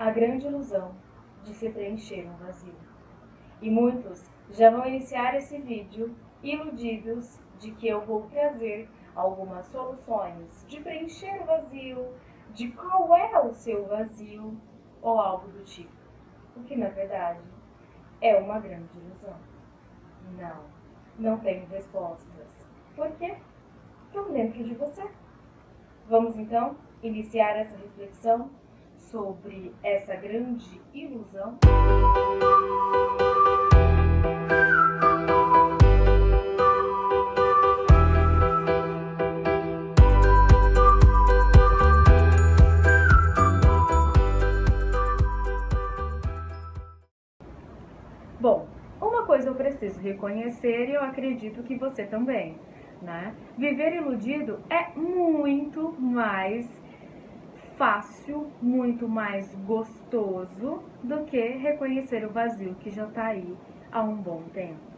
a grande ilusão de se preencher um vazio. E muitos já vão iniciar esse vídeo iludidos de que eu vou trazer algumas soluções de preencher o vazio, de qual é o seu vazio ou algo do tipo. O que na verdade é uma grande ilusão. Não tenho respostas. Por quê? Estão dentro de você. Vamos então iniciar essa reflexão sobre essa grande ilusão? Bom, uma coisa eu preciso reconhecer e eu acredito que você também, né? Viver iludido é muito mais fácil, muito mais gostoso do que reconhecer o vazio que já tá aí há um bom tempo.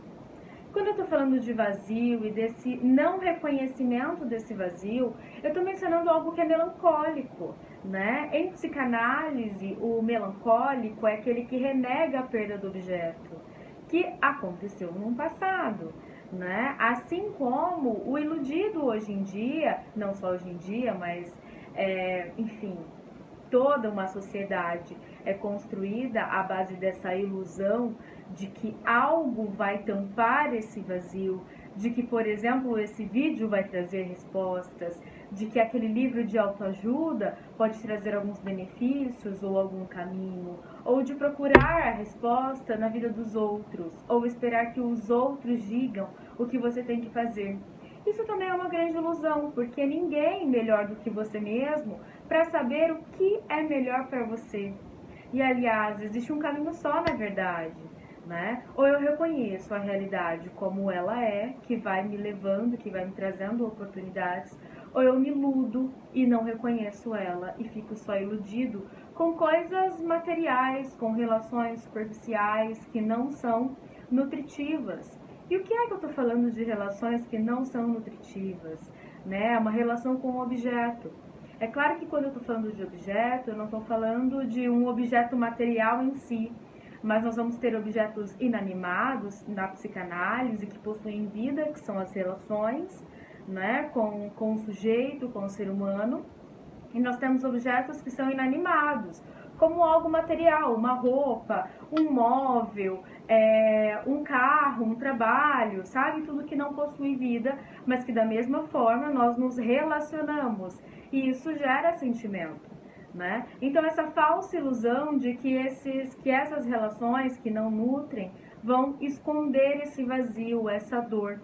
Quando eu tô falando de vazio e desse não reconhecimento desse vazio, eu tô mencionando algo que é melancólico, né? Em psicanálise, o melancólico é aquele que renega a perda do objeto, que aconteceu no passado, né? Assim como o iludido hoje em dia, não só hoje em dia, mas, enfim, toda uma sociedade é construída à base dessa ilusão de que algo vai tampar esse vazio, de que, por exemplo, esse vídeo vai trazer respostas, de que aquele livro de autoajuda pode trazer alguns benefícios ou algum caminho, ou de procurar a resposta na vida dos outros, ou esperar que os outros digam o que você tem que fazer. Isso também é uma grande ilusão, porque ninguém melhor do que você mesmo para saber o que é melhor para você. E aliás, existe um caminho só na verdade, né? Ou eu reconheço a realidade como ela é, que vai me levando, que vai me trazendo oportunidades, ou eu me iludo e não reconheço ela e fico só iludido com coisas materiais, com relações superficiais que não são nutritivas. E o que é que eu estou falando de relações que não são nutritivas? Né? Uma relação com um objeto. É claro que quando eu estou falando de objeto, eu não estou falando de um objeto material em si, mas nós vamos ter objetos inanimados na psicanálise que possuem vida, que são as relações, né? com o sujeito, com o ser humano. E nós temos objetos que são inanimados, como algo material, uma roupa, um móvel, um carro, um trabalho, sabe? Tudo que não possui vida, mas que da mesma forma nós nos relacionamos. E isso gera sentimento, né? Então essa falsa ilusão de que essas relações que não nutrem vão esconder esse vazio, essa dor.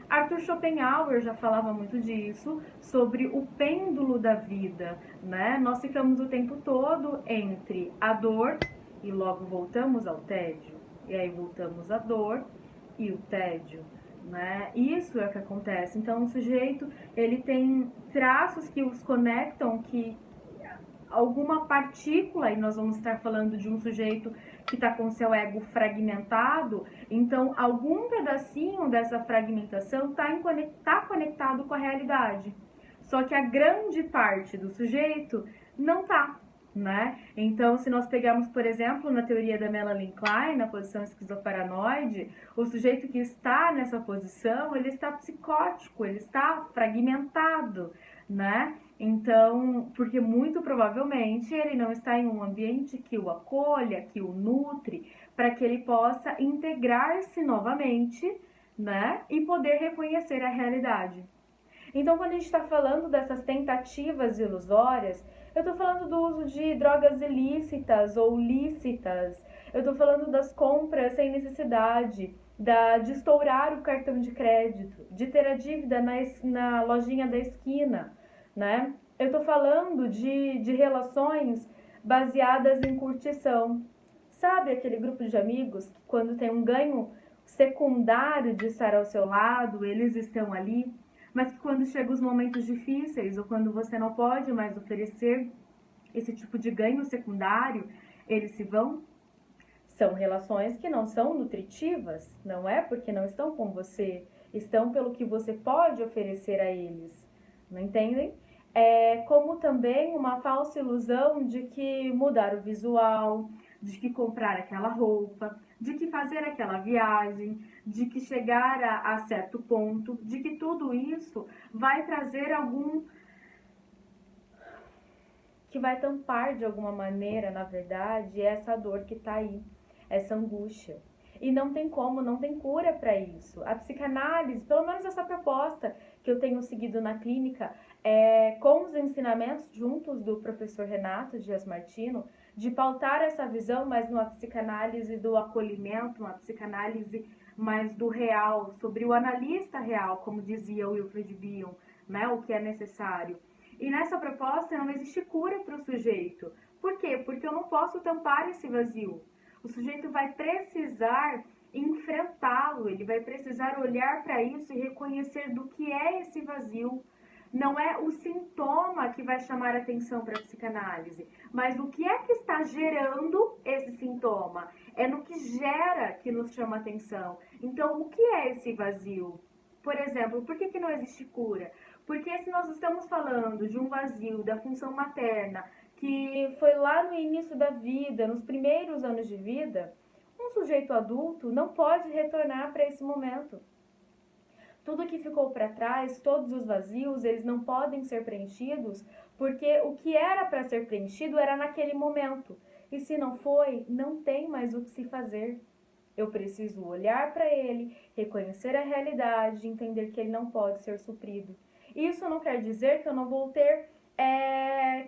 Arthur Schopenhauer já falava muito disso, sobre o pêndulo da vida, né? Nós ficamos o tempo todo entre a dor e logo voltamos ao tédio. E aí voltamos à dor e o tédio, né? Isso é o que acontece. Então o sujeito, ele tem traços que os conectam, que alguma partícula, e nós vamos estar falando de um sujeito que está com seu ego fragmentado, então algum pedacinho dessa fragmentação está conectado com a realidade. Só que a grande parte do sujeito não está, né? Então, se nós pegarmos, por exemplo, na teoria da Melanie Klein, na posição esquizoparanoide, o sujeito que está nessa posição, ele está psicótico, ele está fragmentado, né? Então, porque muito provavelmente ele não está em um ambiente que o acolha, que o nutre, para que ele possa integrar-se novamente, né? E poder reconhecer a realidade. Então, quando a gente está falando dessas tentativas ilusórias, eu estou falando do uso de drogas ilícitas ou lícitas, eu estou falando das compras sem necessidade, de estourar o cartão de crédito, de ter a dívida na lojinha da esquina, né? Eu estou falando de relações baseadas em curtição. Sabe aquele grupo de amigos que quando tem um ganho secundário de estar ao seu lado, eles estão ali, mas que quando chegam os momentos difíceis ou quando você não pode mais oferecer esse tipo de ganho secundário, eles se vão? São relações que não são nutritivas, não é porque não estão com você, estão pelo que você pode oferecer a eles, não entendem? como também uma falsa ilusão de que mudar o visual, de que comprar aquela roupa, de que fazer aquela viagem, de que chegar a certo ponto, de que tudo isso vai trazer algum, que vai tampar de alguma maneira, na verdade, essa dor que está aí, essa angústia. E não tem como, não tem cura para isso. A psicanálise, pelo menos essa proposta que eu tenho seguido na clínica, com os ensinamentos juntos do professor Renato Dias Martino, de pautar essa visão, mas numa psicanálise do acolhimento, uma psicanálise mais do real, sobre o analista real, como dizia o Wilfred Bion, né, o que é necessário. E nessa proposta não existe cura para o sujeito. Por quê? Porque eu não posso tampar esse vazio. O sujeito vai precisar enfrentá-lo, ele vai precisar olhar para isso e reconhecer do que é esse vazio. Não é o sintoma que vai chamar atenção para a psicanálise, mas o que é que está gerando esse sintoma? É no que gera que nos chama atenção. Então, o que é esse vazio? Por exemplo, por que não existe cura? Porque se nós estamos falando de um vazio da função materna, que foi lá no início da vida, nos primeiros anos de vida, um sujeito adulto não pode retornar para esse momento. Tudo que ficou para trás, todos os vazios, eles não podem ser preenchidos, porque o que era para ser preenchido era naquele momento. E se não foi, não tem mais o que se fazer. Eu preciso olhar para ele, reconhecer a realidade, entender que ele não pode ser suprido. Isso não quer dizer que eu não vou ter,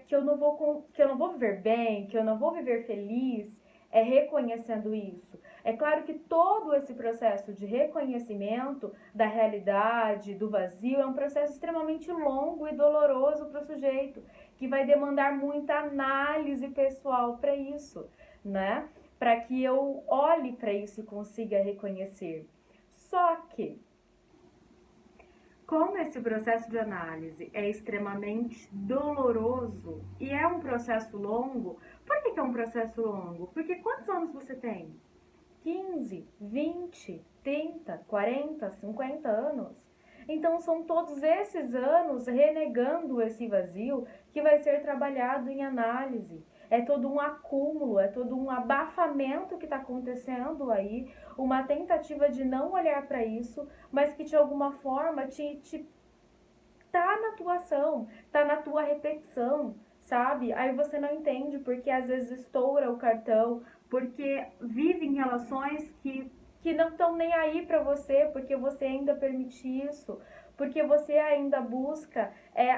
que eu não vou viver bem, que eu não vou viver feliz, reconhecendo isso. É claro que todo esse processo de reconhecimento da realidade, do vazio, é um processo extremamente longo e doloroso para o sujeito, que vai demandar muita análise pessoal para isso, né? Para que eu olhe para isso e consiga reconhecer. Só que, como esse processo de análise é extremamente doloroso e é um processo longo, por que é um processo longo? Porque quantos anos você tem? 15, 20, 30, 40, 50 anos? Então são todos esses anos renegando esse vazio que vai ser trabalhado em análise. É todo um acúmulo, é todo um abafamento que está acontecendo aí, uma tentativa de não olhar para isso, mas que de alguma forma tá na tua ação, tá na tua repetição, sabe? Aí você não entende porque às vezes estoura o cartão, porque vive em relações que não estão nem aí para você, porque você ainda permite isso, porque você ainda busca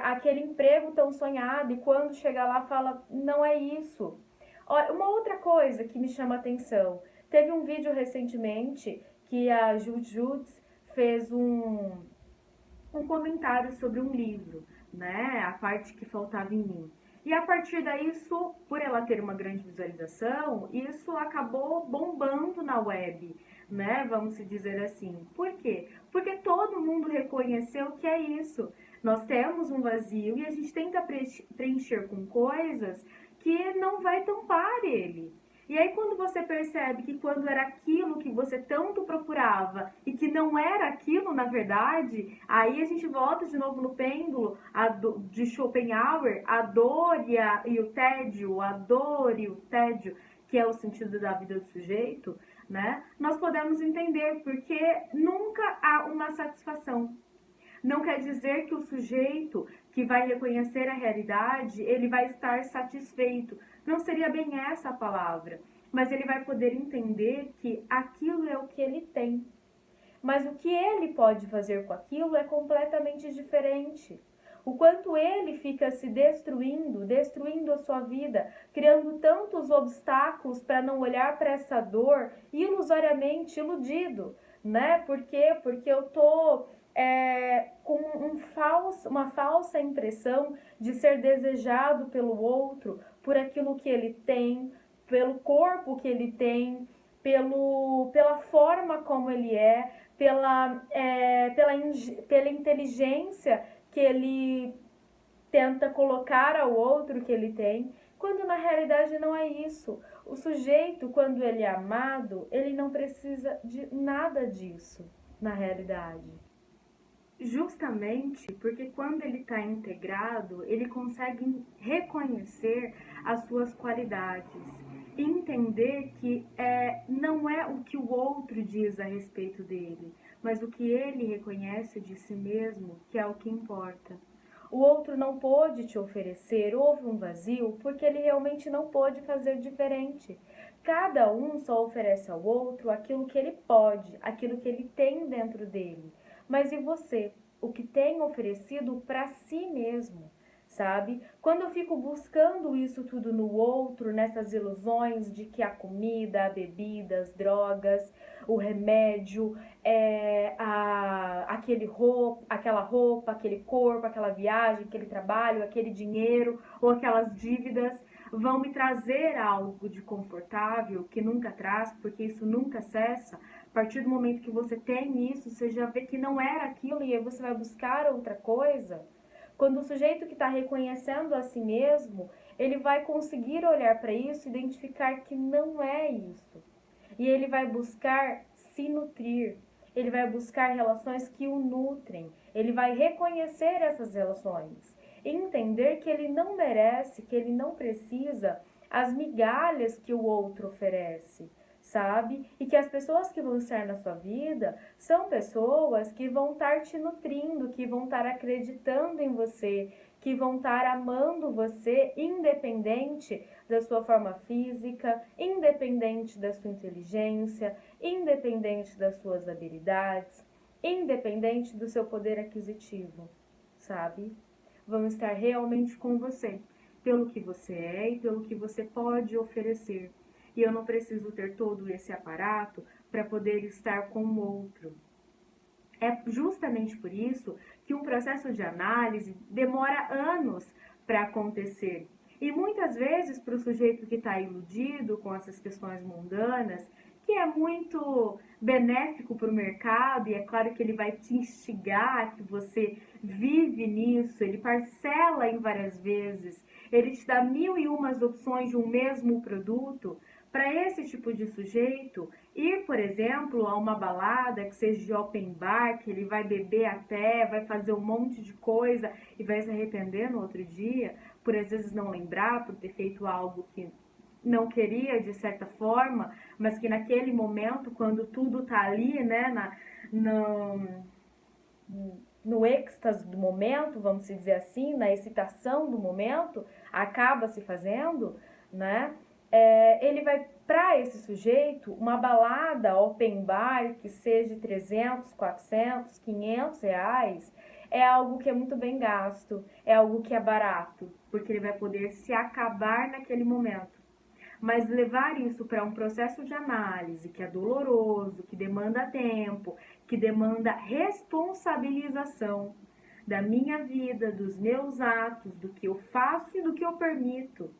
aquele emprego tão sonhado e quando chega lá fala, não é isso. Olha, uma outra coisa que me chama atenção, teve um vídeo recentemente que a Jujutsu fez um comentário sobre um livro, né? A parte que faltava em mim. E a partir daí, isso, por ela ter uma grande visualização, isso acabou bombando na web, né? Vamos dizer assim. Por quê? Porque todo mundo reconheceu que é isso. Nós temos um vazio e a gente tenta preencher com coisas que não vai tampar ele. E aí quando você percebe que quando era aquilo que você tanto procurava e que não era aquilo na verdade, aí a gente volta de novo no pêndulo de Schopenhauer, a dor e o tédio, a dor e o tédio, que é o sentido da vida do sujeito, né? Nós podemos entender porque nunca há uma satisfação. Não quer dizer que o sujeito que vai reconhecer a realidade, ele vai estar satisfeito. Não seria bem essa a palavra. Mas ele vai poder entender que aquilo é o que ele tem. Mas o que ele pode fazer com aquilo é completamente diferente. O quanto ele fica se destruindo a sua vida, criando tantos obstáculos para não olhar para essa dor, ilusoriamente iludido, né? Por quê? Porque eu tô com uma falsa impressão de ser desejado pelo outro, por aquilo que ele tem, pelo corpo que ele tem, pela forma como ele pela inteligência que ele tenta colocar ao outro que ele tem, quando na realidade não é isso. O sujeito, quando ele é amado, ele não precisa de nada disso, na realidade. Justamente porque quando ele está integrado, ele consegue reconhecer as suas qualidades, entender que não é o que o outro diz a respeito dele, mas o que ele reconhece de si mesmo que é o que importa. O outro não pôde te oferecer, houve um vazio, porque ele realmente não pôde fazer diferente. Cada um só oferece ao outro aquilo que ele pode, aquilo que ele tem dentro dele. Mas e você? O que tem oferecido para si mesmo, sabe? Quando eu fico buscando isso tudo no outro, nessas ilusões de que a comida, a bebida, as drogas, o remédio, aquela roupa, aquele corpo, aquela viagem, aquele trabalho, aquele dinheiro ou aquelas dívidas vão me trazer algo de confortável que nunca traz, porque isso nunca cessa. A partir do momento que você tem isso, você já vê que não era aquilo e aí você vai buscar outra coisa. Quando o sujeito que está reconhecendo a si mesmo, ele vai conseguir olhar para isso e identificar que não é isso. E ele vai buscar se nutrir, ele vai buscar relações que o nutrem, ele vai reconhecer essas relações, entender que ele não merece, que ele não precisa as migalhas que o outro oferece, sabe? E que as pessoas que vão estar na sua vida são pessoas que vão estar te nutrindo, que vão estar acreditando em você, que vão estar amando você, independente da sua forma física, independente da sua inteligência, independente das suas habilidades, independente do seu poder aquisitivo, sabe? Vão estar realmente com você, pelo que você é e pelo que você pode oferecer. E eu não preciso ter todo esse aparato para poder estar com o outro. É justamente por isso que um processo de análise demora anos para acontecer. E muitas vezes, para o sujeito que está iludido com essas questões mundanas, que é muito benéfico para o mercado, e é claro que ele vai te instigar, que você vive nisso, ele parcela em várias vezes, ele te dá mil e umas opções de um mesmo produto. Para esse tipo de sujeito, ir, por exemplo, a uma balada que seja de open bar, que ele vai beber até, vai fazer um monte de coisa e vai se arrepender no outro dia, por às vezes não lembrar, por ter feito algo que não queria de certa forma, mas que naquele momento, quando tudo tá ali, né, no êxtase do momento, vamos dizer assim, na excitação do momento, acaba se fazendo, né? Ele vai, para esse sujeito, uma balada open bar que seja 300, 400, 500 reais, é algo que é muito bem gasto, é algo que é barato, porque ele vai poder se acabar naquele momento. Mas levar isso para um processo de análise que é doloroso, que demanda tempo, que demanda responsabilização da minha vida, dos meus atos, do que eu faço e do que eu permito,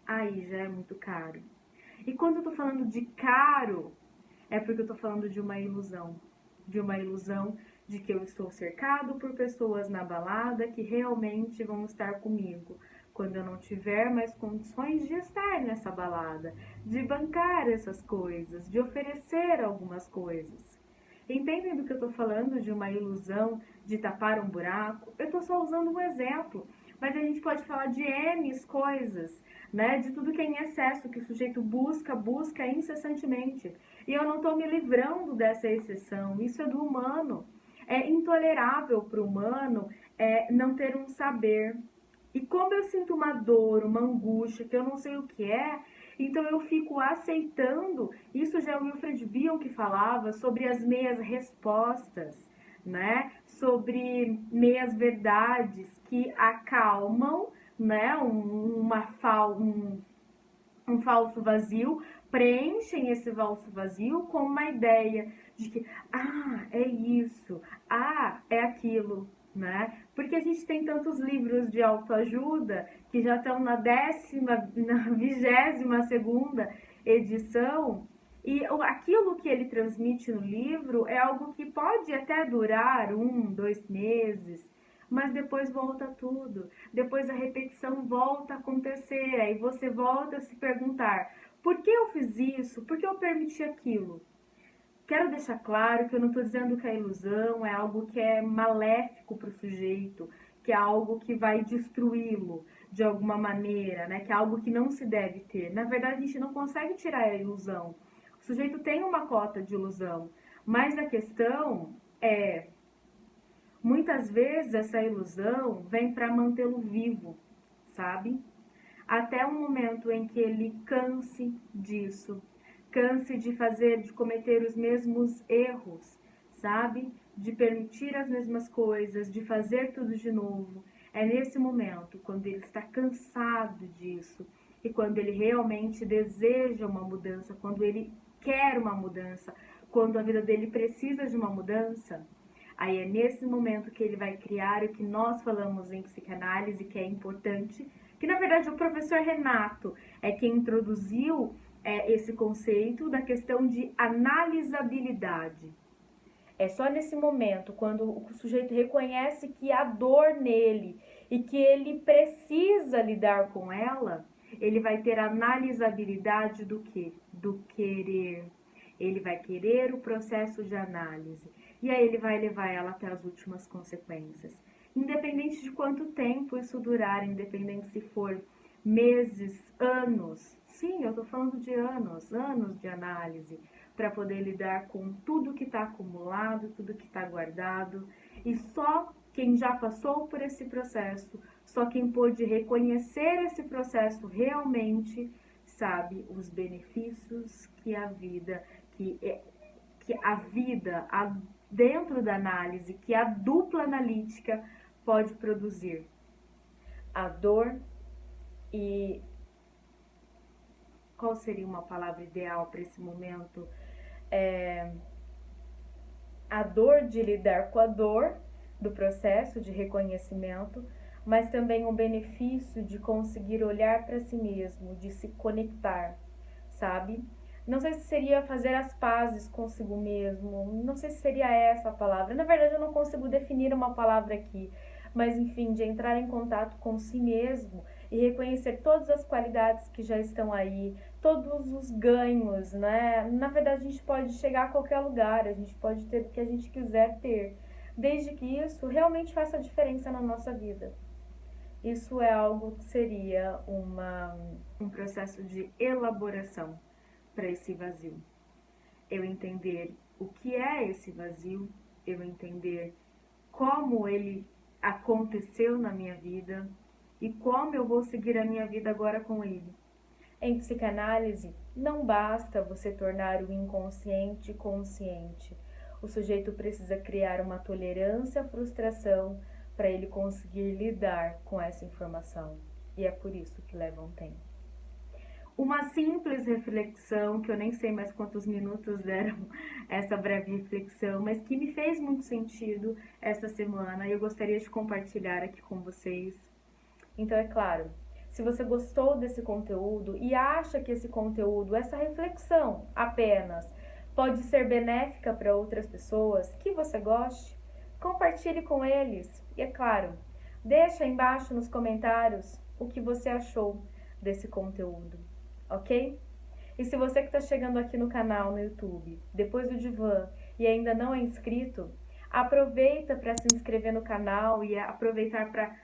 aí já é muito caro. E quando eu tô falando de caro, é porque eu tô falando de uma ilusão. De uma ilusão de que eu estou cercado por pessoas na balada que realmente vão estar comigo. Quando eu não tiver mais condições de estar nessa balada, de bancar essas coisas, de oferecer algumas coisas. Entendem do que eu tô falando de uma ilusão, de tapar um buraco? Eu tô só usando um exemplo. Mas a gente pode falar de N coisas, né? De tudo que é em excesso, que o sujeito busca incessantemente. E eu não estou me livrando dessa exceção. Isso é do humano. É intolerável para o humano não ter um saber. E como eu sinto uma dor, uma angústia, que eu não sei o que é, então eu fico aceitando. Isso já é o Wilfred Bion que falava sobre as meias respostas, né? Sobre meias verdades que acalmam, né? Um falso vazio, preenchem esse falso vazio com uma ideia de que, é isso, é aquilo, né? Porque a gente tem tantos livros de autoajuda que já estão na 22ª edição, e aquilo que ele transmite no livro é algo que pode até durar 1, 2 meses, mas depois volta tudo. Depois a repetição volta a acontecer, aí você volta a se perguntar: por que eu fiz isso? Por que eu permiti aquilo? Quero deixar claro que eu não estou dizendo que a ilusão é algo que é maléfico para o sujeito, que é algo que vai destruí-lo de alguma maneira, né? Que é algo que não se deve ter. Na verdade, a gente não consegue tirar a ilusão. O sujeito tem uma cota de ilusão, mas a questão é, muitas vezes essa ilusão vem para mantê-lo vivo, sabe? Até o momento em que ele canse disso, canse de cometer os mesmos erros, sabe? De permitir as mesmas coisas, de fazer tudo de novo. É nesse momento, quando ele está cansado disso e quando ele realmente deseja uma mudança, quando ele quer uma mudança, quando a vida dele precisa de uma mudança, aí é nesse momento que ele vai criar o que nós falamos em psicanálise, que é importante, que na verdade o professor Renato é quem introduziu esse conceito da questão de analisabilidade. É só nesse momento, quando o sujeito reconhece que há dor nele e que ele precisa lidar com ela, ele vai ter analisabilidade do quê? Do querer. Ele vai querer o processo de análise. E aí ele vai levar ela até as últimas consequências. Independente de quanto tempo isso durar, independente se for meses, anos. Sim, eu estou falando de anos, anos de análise, para poder lidar com tudo que está acumulado, tudo que está guardado. E só quem já passou por esse processo, só quem pôde reconhecer esse processo realmente sabe os benefícios que a vida, dentro da análise, que a dupla analítica pode produzir. A dor e qual seria uma palavra ideal para esse momento? A dor de lidar com a dor do processo de reconhecimento, mas também o benefício de conseguir olhar para si mesmo, de se conectar, sabe? Não sei se seria fazer as pazes consigo mesmo, não sei se seria essa a palavra. Na verdade, eu não consigo definir uma palavra aqui, mas enfim, de entrar em contato com si mesmo e reconhecer todas as qualidades que já estão aí, todos os ganhos, né? Na verdade, a gente pode chegar a qualquer lugar, a gente pode ter o que a gente quiser ter, desde que isso realmente faça diferença na nossa vida. Isso é algo que seria um processo de elaboração para esse vazio. Eu entender o que é esse vazio, eu entender como ele aconteceu na minha vida e como eu vou seguir a minha vida agora com ele. Em psicanálise, não basta você tornar o inconsciente consciente. O sujeito precisa criar uma tolerância à frustração para ele conseguir lidar com essa informação. E é por isso que leva um tempo. Uma simples reflexão, que eu nem sei mais quantos minutos deram essa breve reflexão, mas que me fez muito sentido essa semana e eu gostaria de compartilhar aqui com vocês. Então, é claro, se você gostou desse conteúdo e acha que esse conteúdo, essa reflexão apenas, pode ser benéfica para outras pessoas que você goste, compartilhe com eles. E é claro, deixa aí embaixo nos comentários o que você achou desse conteúdo, ok? E se você que está chegando aqui no canal no YouTube, depois do Divã, e ainda não é inscrito, aproveita para se inscrever no canal e aproveitar para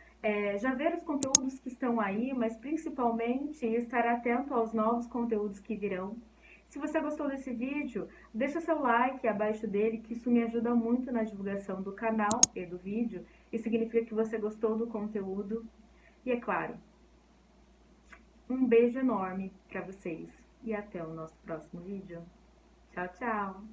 já ver os conteúdos que estão aí, mas principalmente estar atento aos novos conteúdos que virão. Se você gostou desse vídeo, deixa seu like abaixo dele, que isso me ajuda muito na divulgação do canal e do vídeo, e significa que você gostou do conteúdo. E é claro, um beijo enorme para vocês e até o nosso próximo vídeo. Tchau, tchau!